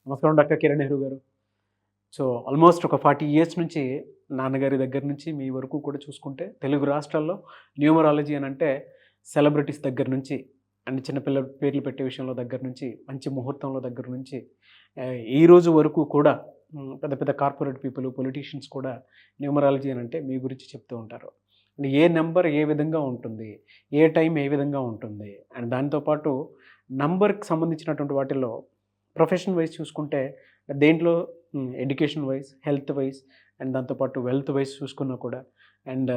నమస్కారం డాక్టర్ కిరణ్ నెహ్రూ గారు. So almost ఒక 40 ఇయర్స్ నుంచి నాన్నగారి దగ్గర నుంచి మీ వరకు కూడా చూసుకుంటే తెలుగు రాష్ట్రాల్లో న్యూమరాలజీ అని అంటే సెలబ్రిటీస్ దగ్గర నుంచి అండ్ చిన్నపిల్లల పేర్లు పెట్టే విషయంలో దగ్గర నుంచి మంచి ముహూర్తంలో దగ్గర నుంచి ఈ రోజు వరకు కూడా పెద్ద పెద్ద కార్పొరేట్ పీపుల్ పొలిటీషియన్స్ కూడా న్యూమరాలజీ అని అంటే మీ గురించి చెప్తూ ఉంటారు. అండ్ ఏ నెంబర్ ఏ విధంగా ఉంటుంది, ఏ టైం ఏ విధంగా ఉంటుంది, అండ్ దాంతోపాటు నంబర్కి సంబంధించినటువంటి వాటిల్లో ప్రొఫెషన్ వైజ్ చూసుకుంటే దేంట్లో education wise, health wise and దాంతోపాటు వెల్త్ వైజ్ చూసుకున్నా కూడా and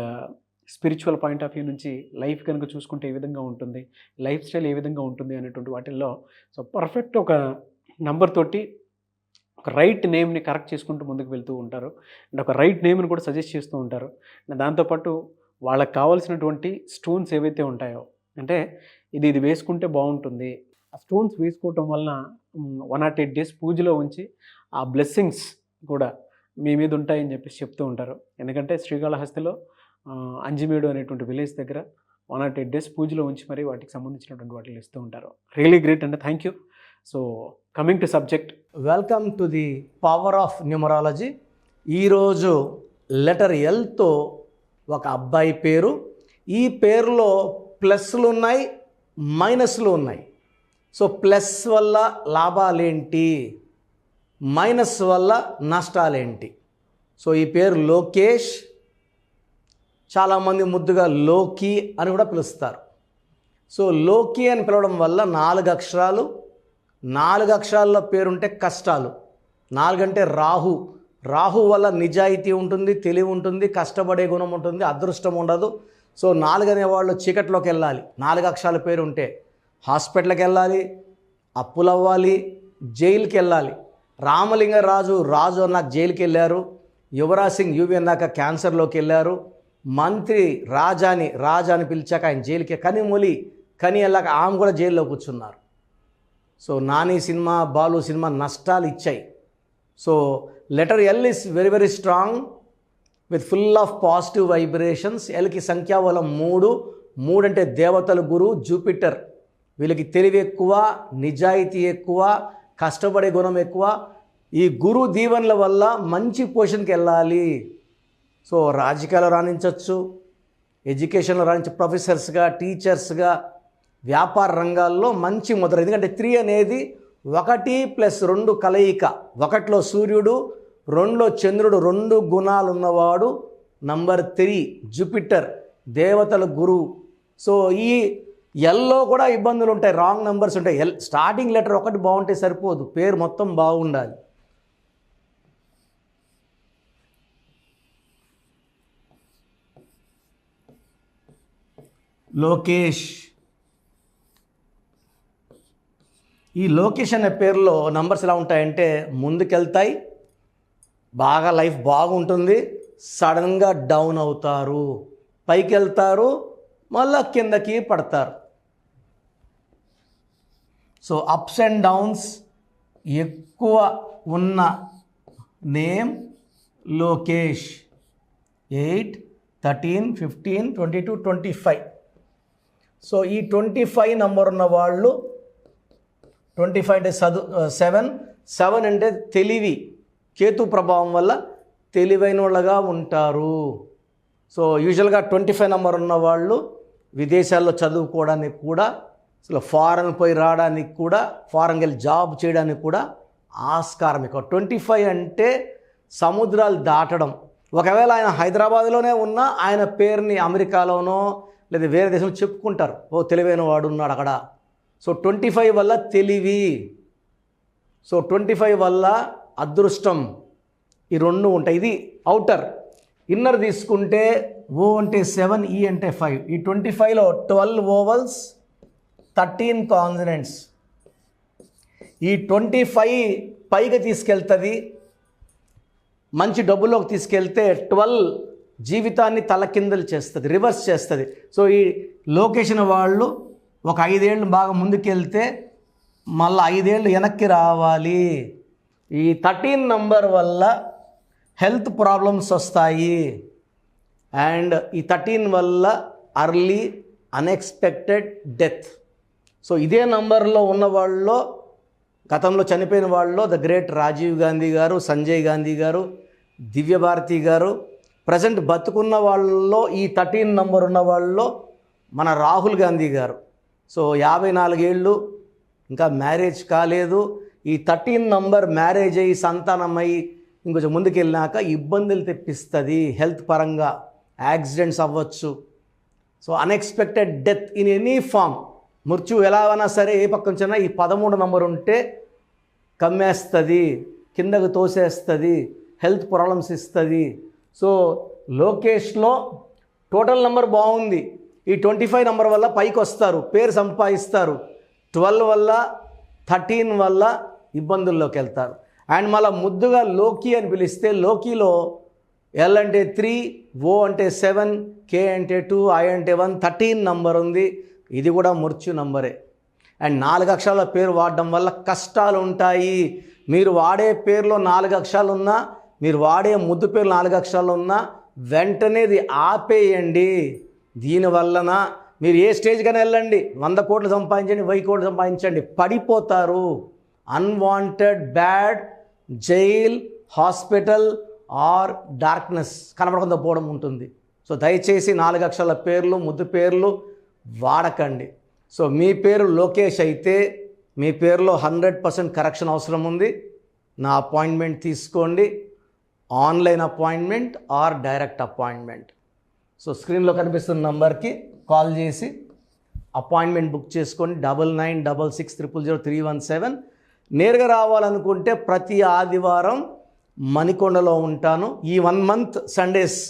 spiritual point of view నుంచి లైఫ్ కనుక చూసుకుంటే ఏ విధంగా ఉంటుంది, లైఫ్ స్టైల్ ఏ విధంగా ఉంటుంది అనేటువంటి వాటిల్లో సో పర్ఫెక్ట్ ఒక నంబర్ తోటి ఒక రైట్ నేమ్ని కరెక్ట్ చేసుకుంటూ ముందుకు వెళ్తూ ఉంటారు అండ్ ఒక రైట్ నేమ్ని కూడా సజెస్ట్ చేస్తూ ఉంటారు. అండ్ దాంతోపాటు వాళ్ళకి కావాల్సినటువంటి స్టోన్స్ ఏవైతే ఉంటాయో అంటే ఇది వేసుకుంటే బాగుంటుంది, ఆ స్టోన్స్ వేసుకోవటం వలన 108 డేస్ పూజలో ఉంచి ఆ బ్లెస్సింగ్స్ కూడా మీ మీద ఉంటాయని చెప్పేసి చెప్తూ ఉంటారు. ఎందుకంటే శ్రీకాళహస్తిలో అంజిమేడు అనేటువంటి విలేజ్ దగ్గర 108 డేస్ పూజలో ఉంచి మరి వాటికి సంబంధించినటువంటి వాటిని ఇస్తూ ఉంటారు. రియలీ గ్రేట్ అండి, thank you. So coming to subject, welcome to the power of numerology. ఈరోజు లెటర్ ఎల్తో ఒక అబ్బాయి పేరు. ఈ పేరులో ప్లస్లు ఉన్నాయి, మైనస్లు ఉన్నాయి. సో ప్లస్ వల్ల లాభాలేంటి, మైనస్ వల్ల నష్టాలేంటి? సో ఈ పేరు లోకేష్, చాలామంది ముద్దుగా లోకి అని కూడా పిలుస్తారు. సో లోకి అని పిలవడం వల్ల 4 అక్షరాలు, 4 అక్షరాల్లో పేరుంటే కష్టాలు. 4 అంటే రాహు, రాహు వల్ల నిజాయితీ ఉంటుంది, తెలివి ఉంటుంది, కష్టపడే గుణం ఉంటుంది, అదృష్టం ఉండదు. సో 4 అనేవాళ్ళు చీకట్లోకి వెళ్ళాలి. 4 అక్షరాల పేరు ఉంటే హాస్పిటల్కి వెళ్ళాలి, అప్పులు అవ్వాలి, జైలుకి వెళ్ళాలి. రామలింగరాజు రాజు అన్నాక జైలుకి వెళ్ళారు, యువరాజ్ సింగ్ యువి అన్నాక క్యాన్సర్లోకి వెళ్ళారు, మంత్రి రాజాని పిలిచాక ఆయన జైలుకి, కనిమొలి కని వెళ్ళాక ఆమె కూడా జైల్లో కూర్చున్నారు. So Nani cinema, Balu cinema నష్టాలు ఇచ్చాయి. So letter L is very very strong with full of positive vibrations. ఎల్కి సంఖ్యాబలం 3. 3 అంటే దేవతల గురువు జూపిటర్. వీళ్ళకి తెలివి ఎక్కువ, నిజాయితీ ఎక్కువ, కష్టపడే గుణం ఎక్కువ. ఈ గురు దీవెనల వల్ల మంచి పొజిషన్కి వెళ్ళాలి. సో రాజకీయాల్లో రాణించవచ్చు, ఎడ్యుకేషన్లో రాణించ, ప్రొఫెసర్స్గా, టీచర్స్గా, వ్యాపార రంగాల్లో మంచి ముద్ర. ఎందుకంటే 3 అనేది 1+2 కలయిక. 1లో సూర్యుడు, 2లో చంద్రుడు, 2 గుణాలు ఉన్నవాడు నంబర్ 3 జూపిటర్, దేవతల గురువు. సో ఈ ఎల్లో కూడా ఇబ్బందులు ఉంటాయి, రాంగ్ నెంబర్స్ ఉంటాయి. స్టార్టింగ్ లెటర్ ఒకటి బాగుంటే సరిపోదు, పేరు మొత్తం బాగుండాలి. లోకేష్, ఈ లోకేష్ అనే పేరులో నంబర్స్ ఎలా ఉంటాయంటే ముందుకెళ్తాయి, బాగా లైఫ్ బాగుంటుంది, సడన్గా డౌన్ అవుతారు, పైకి వెళ్తారు, మళ్ళా కిందకి పడతారు. సో అప్స్ అండ్ డౌన్స్ ఎక్కువ ఉన్న నేమ్ లోకేష్. 8, 13, 15, 22, 25. సో ఈ 25 నంబర్ ఉన్న వాళ్ళు, 25 అంటే 7 అంటే తెలివి, కేతు ప్రభావం వల్ల తెలివైన వాళ్ళగా ఉంటారు. సో యూజువల్గా 25 నంబర్ ఉన్న వాళ్ళు విదేశాల్లో చదువుకోవడానికి కూడా, అసలు ఫారెన్ పోయి రావడానికి కూడా, ఫారెన్కి వెళ్ళి జాబ్ చేయడానికి కూడా ఆస్కారం ఎక్కువ. 25 అంటే సముద్రాలు దాటడం. ఒకవేళ ఆయన హైదరాబాద్లోనే ఉన్నా ఆయన పేరుని అమెరికాలోనో లేదా వేరే దేశంలో చెప్పుకుంటారు, ఓ తెలివైన వాడు ఉన్నాడు అక్కడ. సో 25 వల్ల తెలివి, సో 25 వల్ల అదృష్టం, ఈ 2 ఉంటాయి. ఇది అవుటర్. ఇన్నర్ తీసుకుంటే ఓ అంటే 7, ఈ అంటే 5. ఈ 25లో 12 ఓవల్స్, 13 కాన్సనెంట్స్. ఈ 25 పైగా తీసుకెళ్తుంది, మంచి డబ్బులోకి తీసుకెళ్తే 12 జీవితాన్ని తలకిందలు చేస్తుంది, రివర్స్ చేస్తుంది. సో ఈ లొకేషన్ వాళ్ళు ఒక 5 ఏళ్ళు బాగా ముందుకెళ్తే మళ్ళీ 5 ఏళ్ళు వెనక్కి రావాలి. ఈ 13 నంబర్ వల్ల హెల్త్ ప్రాబ్లమ్స్ వస్తాయి. అండ్ ఈ 13 వల్ల అర్లీ అన్ఎక్స్పెక్టెడ్ డెత్. సో ఇదే నంబర్లో ఉన్న వాళ్ళలో గతంలో చనిపోయిన వాళ్ళలో ద గ్రేట్ రాజీవ్ గాంధీ గారు, సంజయ్ గాంధీ గారు, దివ్యభారతి గారు. ప్రజెంట్ బతుకున్న వాళ్ళలో ఈ 13 నంబర్ ఉన్న వాళ్ళలో మన రాహుల్ గాంధీ గారు. సో 54 ఏళ్ళు, ఇంకా మ్యారేజ్ కాలేదు. ఈ 13 నంబర్ మ్యారేజ్ అయ్యి సంతానమై ఇంకొంచెం ముందుకు వెళ్ళినాక ఇబ్బందులు తెప్పిస్తుంది. హెల్త్ పరంగా యాక్సిడెంట్స్ అవ్వచ్చు. So unexpected death in any form, మృత్యు ఎలాగైనా సరే ఏ పక్క నుంచైనా ఈ 13 నంబర్ ఉంటే కమ్మేస్తుంది, కిందకు తోసేస్తుంది, హెల్త్ ప్రాబ్లమ్స్ ఇస్తుంది. సో లోకేష్లో టోటల్ నెంబర్ బాగుంది. ఈ 25 నెంబర్ వల్ల పైకి వస్తారు, పేరు సంపాదిస్తారు. 12 వల్ల 13 వల్ల ఇబ్బందుల్లోకి వెళ్తారు. అండ్ మళ్ళీ ముద్దుగా లోకి అని పిలిస్తే లోకిలో ఎల్ అంటే 3, ఓ అంటే 7, కే అంటే 2, ఐ అంటే 1, 13 నంబర్ ఉంది. ఇది కూడా మృత్యు నంబరే. అండ్ 4 అక్షరాల పేరు వాడడం వల్ల కష్టాలు ఉంటాయి. మీరు వాడే పేరులో 4 అక్షరాలు ఉన్నా, మీరు వాడే ముద్దు పేరు 4 అక్షరాలు ఉన్నా వెంటనే ఇది ఆపేయండి. దీనివలన మీరు ఏ స్టేజ్కైనా వెళ్ళండి, 100 కోట్లు సంపాదించండి, 1000 కోట్లు సంపాదించండి, పడిపోతారు. Unwanted bad, jail, hospital or darkness కనబడకుండా పోవడం ఉంటుంది. సో దయచేసి 4 అక్షరాల పేర్లు, ముద్దు పేర్లు వాడకండి. సో మీ పేరు లోకేష్ అయితే మీ పేరులో 100% కరెక్షన్ అవసరం ఉంది. నా అపాయింట్మెంట్ తీసుకోండి, online appointment are direct appointment. So స్క్రీన్లో కనిపిస్తున్న నంబర్కి కాల్ చేసి అపాయింట్మెంట్ బుక్ చేసుకోండి. 9966000317. నేరుగా రావాలనుకుంటే ప్రతి ఆదివారం మణికొండలో ఉంటాను. ఈ 1 మంత్ సండేస్.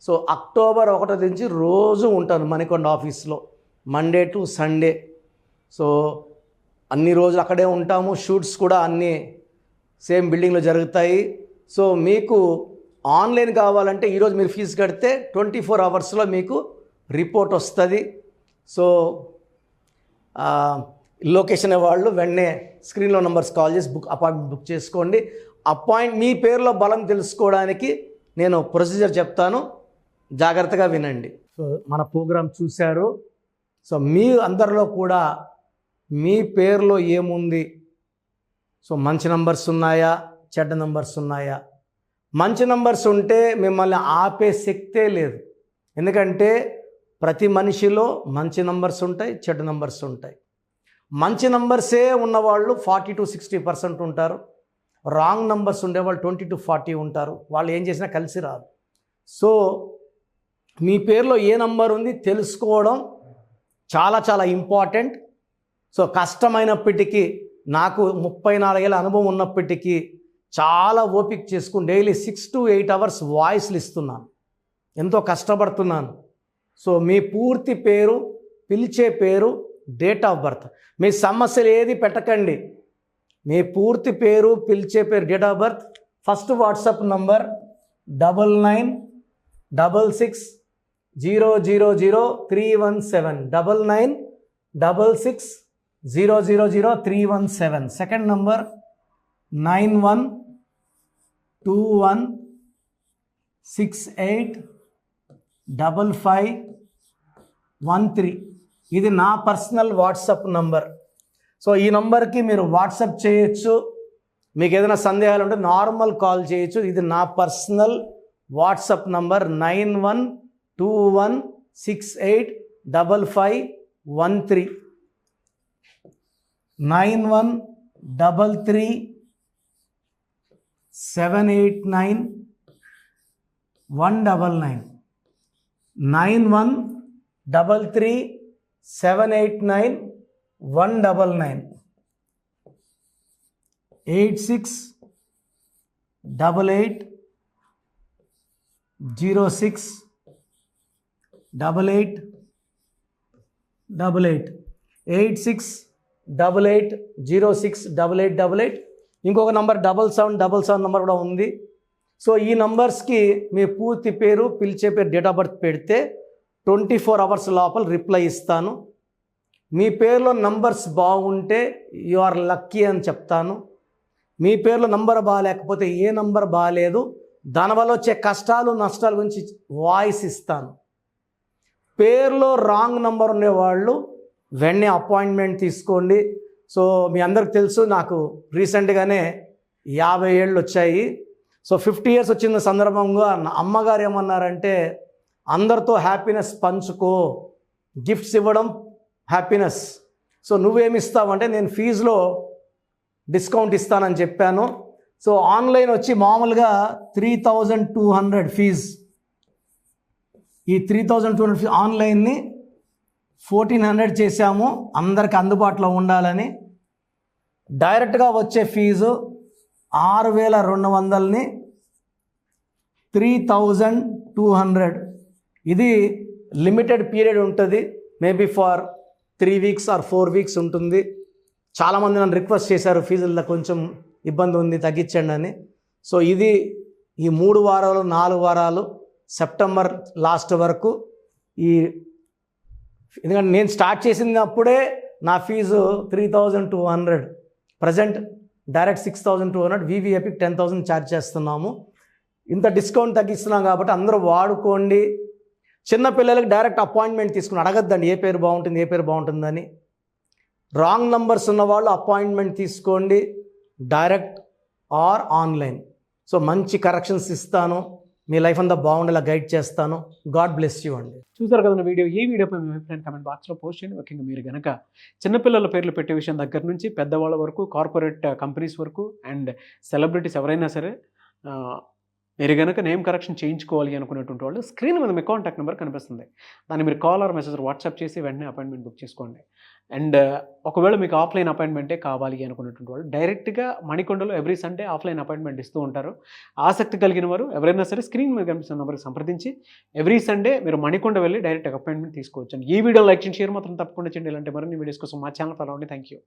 సో అక్టోబర్ 1 నుంచి రోజు ఉంటాను మణికొండ ఆఫీస్లో, మండే టు సండే. సో అన్ని రోజులు అక్కడే ఉంటాము. షూట్స్ కూడా అన్నీ సేమ్ బిల్డింగ్లో జరుగుతాయి. సో మీకు ఆన్లైన్ కావాలంటే ఈరోజు మీరు ఫీజు కడితే 24 అవర్స్లో మీకు రిపోర్ట్ వస్తుంది. సో లొకేషన్ వాళ్ళు వెంటనే స్క్రీన్లో నెంబర్స్ కాల్ చేసి అపాయింట్మెంట్ బుక్ చేసుకోండి. మీ పేరులో బలం తెలుసుకోవడానికి నేను ప్రొసీజర్ చెప్తాను, జాగ్రత్తగా వినండి. సో మన ప్రోగ్రాం చూశారు. సో మీ అందరిలో కూడా మీ పేరులో ఏముంది, సో మంచి నంబర్స్ ఉన్నాయా, చెడ్డ నంబర్స్ ఉన్నాయా? మంచి నంబర్స్ ఉంటే మిమ్మల్ని ఆపే శక్తే లేదు. ఎందుకంటే ప్రతి మనిషిలో మంచి నంబర్స్ ఉంటాయి, చెడ్డ నంబర్స్ ఉంటాయి. మంచి నంబర్సే ఉన్నవాళ్ళు 40 to 60% ఉంటారు. రాంగ్ నంబర్స్ ఉండేవాళ్ళు 20 to 40 ఉంటారు. వాళ్ళు ఏం చేసినా కలిసి రాదు. సో మీ పేరులో ఏ నంబర్ ఉంది తెలుసుకోవడం చాలా చాలా ఇంపార్టెంట్. సో కష్టమైనప్పటికీ, నాకు 34 ఏళ్ళ అనుభవం ఉన్నప్పటికీ చాలా ఓపిక చేసుకుని డైలీ 6 to 8 అవర్స్ వాయిస్లు ఇస్తున్నాను, ఎంతో కష్టపడుతున్నాను. సో మీ పూర్తి పేరు, పిలిచే పేరు, డేట్ ఆఫ్ బర్త్, మీ సమస్యలు ఏది పెట్టకండి. మీ పూర్తి పేరు, పిలిచే పేరు, date of birth. First WhatsApp number 9966000317, 9966000317. Second number 9121685513. ఇది నా పర్సనల్ వాట్సాప్ నంబర్. సో ఈ నంబర్కి మీరు వాట్సాప్ చేయొచ్చు. మీకు ఏదైనా సందేహాలు ఉంటే నార్మల్ కాల్ చేయొచ్చు. ఇది నా పర్సనల్ వాట్సాప్ నంబర్ 9121685513, 9133789199, 9133789199, 8688068888, 8688068888. ఇంకొక నంబర్ 7777 నంబర్ కూడా ఉంది. సో ఈ నంబర్స్కి మీ పూర్తి పేరు, పిలిచే పేరు, డేట్ ఆఫ్ బర్త్ పెడితే 24 అవర్స్ లోపల రిప్లై ఇస్తాను. మీ పేరులో నంబర్స్ బాగుంటే యు ఆర్ లక్కీ అని చెప్తాను. మీ పేరులో నంబర్ బాగాలేకపోతే ఏ నంబర్ బాగాలేదు, దానివల్ల వచ్చే కష్టాలు, నష్టాల గురించి వాయిస్ ఇస్తాను. పేరులో రాంగ్ నంబర్ ఉండేవాళ్ళు వెంటనే అపాయింట్మెంట్ తీసుకోండి. సో మీ అందరికి తెలుసు నాకు రీసెంట్గానే 50 ఏళ్ళు వచ్చాయి. సో 50 ఇయర్స్ వచ్చిన సందర్భంగా నా అమ్మగారు ఏమన్నారంటే, అందరితో హ్యాపీనెస్ పంచుకో, గిఫ్ట్స్ ఇవ్వడం హ్యాపీనెస్. సో నువ్వేమిస్తావంటే, నేను ఫీజులో డిస్కౌంట్ ఇస్తానని చెప్పాను. సో ఆన్లైన్ వచ్చి మామూలుగా 3200 ఫీజ్. ఈ 3200 ఫీజ్ ఆన్లైన్ని 1400 చేశాము అందరికి అందుబాటులో ఉండాలని. డైరెక్ట్గా వచ్చే ఫీజు 6200ని 3200. ఇది లిమిటెడ్ పీరియడ్ ఉంటుంది, maybe for 3 weeks or 4 weeks ఉంటుంది. చాలామంది నన్ను రిక్వెస్ట్ చేశారు, ఫీజుల్లో కొంచెం ఇబ్బంది ఉంది తగ్గించండి అని. సో ఇది ఈ 3 వారాలు 4 వారాలు సెప్టెంబర్ లాస్ట్ వరకు. ఎందుకంటే నేను స్టార్ట్ చేసినప్పుడే నా fees 3200, present direct 6200, VVIP 10,000 charge చేస్తున్నాము. ఇంత డిస్కౌంట్ తగ్గిస్తున్నాం కాబట్టి అందరూ వాడుకోండి. చిన్నపిల్లలకి డైరెక్ట్ అపాయింట్మెంట్ తీసుకుని అడగద్దండి ఏ పేరు బాగుంటుందని. రాంగ్ నంబర్స్ ఉన్నవాళ్ళు అపాయింట్మెంట్ తీసుకోండి, డైరెక్ట్ ఆర్ ఆన్లైన్. సో మంచి కరెక్షన్స్ ఇస్తాను, మీ లైఫ్ అంతా బాగుండేలా గైడ్ చేస్తాను. గాడ్ బ్లెస్ యూ అండి. చూసారు కదా వీడియో. ఈ వీడియోపై మీ అభిప్రాయం కామెంట్ బాక్స్లో పోస్ట్ చేయండి. ముఖ్యంగా మీరు కనుక చిన్నపిల్లల పేర్లు పెట్టే విషయం దగ్గర నుంచి పెద్దవాళ్ళ వరకు, కార్పొరేట్ కంపెనీస్ వరకు అండ్ సెలబ్రిటీస్ ఎవరైనా సరే మీరు కనుక నేమ్ కరెక్షన్ చేయించుకోవాలి అనుకునేటువంటి వాళ్ళు స్క్రీన్ మీద మీ కాంటాక్ట్ నెంబర్ కనిపిస్తుంది. దాన్ని మీరు కాల్ ఆర్ మెసేజ్ వాట్సాప్ చేసి వెంటనే అపాయింట్మెంట్ బుక్ చేసుకోండి. అండ్ ఒకవేళ మీకు ఆఫ్లైన్ అపాయింట్మెంటే కావాలి అనుకునేటువంటి వాళ్ళు డైరెక్ట్గా మణికొండలో ఎవ్రీ సండే ఆఫ్లైన్ అపాయింట్మెంట్ ఇస్తూ ఉంటారు. ఆసక్తి కలిగిన వారు ఎవరైనా సరే స్క్రీన్ మీద కనిపిస్తున్న నెంబర్కి సంప్రదించి ఎవ్రీ సండే మీరు మణికొండ వెళ్ళి డైరెక్ట్ అపాయింట్మెంట్ తీసుకోవచ్చు. ఈ వీడియో లైక్ చేయండి, షేర్ మాత్రం తప్పకుండా చేయండి. ఇలాంటి మరిన్ని వీడియోస్ కోసం మా ఛానల్ ఫాలో అవ్వండి. Thank you.